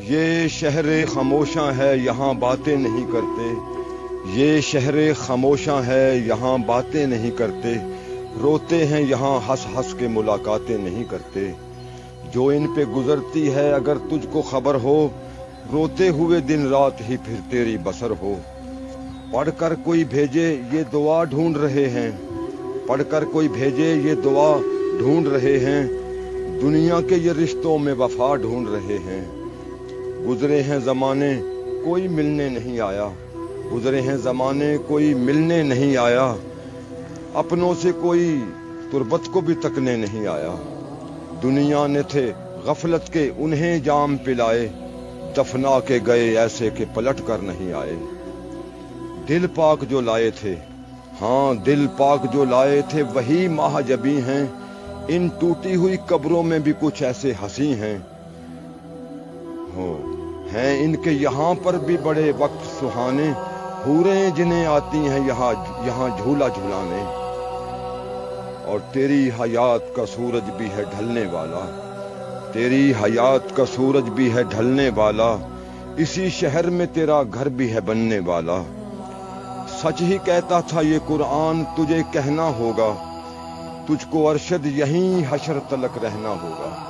یہ شہر خاموشاں ہے یہاں باتیں نہیں کرتے، یہ شہر خاموشاں ہے یہاں باتیں نہیں کرتے، روتے ہیں یہاں ہنس ہنس کے ملاقاتیں نہیں کرتے۔ جو ان پہ گزرتی ہے اگر تجھ کو خبر ہو، روتے ہوئے دن رات ہی پھر تیری بسر ہو۔ پڑھ کر کوئی بھیجے یہ دعا ڈھونڈ رہے ہیں، پڑھ کر کوئی بھیجے یہ دعا ڈھونڈ رہے ہیں، دنیا کے یہ رشتوں میں وفا ڈھونڈ رہے ہیں۔ گزرے ہیں زمانے کوئی ملنے نہیں آیا، گزرے ہیں زمانے کوئی ملنے نہیں آیا، اپنوں سے کوئی تربت کو بھی تکنے نہیں آیا۔ دنیا نے تھے غفلت کے انہیں جام پلائے، دفنا کے گئے ایسے کہ پلٹ کر نہیں آئے۔ دل پاک جو لائے تھے، ہاں دل پاک جو لائے تھے وہی ماہ جبی ہیں، ان ٹوٹی ہوئی قبروں میں بھی کچھ ایسے ہنسی ہیں ہیں ان کے یہاں پر بھی بڑے وقت سہانے، حوریں جنہیں آتی ہیں یہاں جھولا جھولانے۔ اور تیری حیات کا سورج بھی ہے ڈھلنے والا، تیری حیات کا سورج بھی ہے ڈھلنے والا، اسی شہر میں تیرا گھر بھی ہے بننے والا۔ سچ ہی کہتا تھا یہ قرآن تجھے کہنا ہوگا، تجھ کو ارشد یہیں حشر تلک رہنا ہوگا۔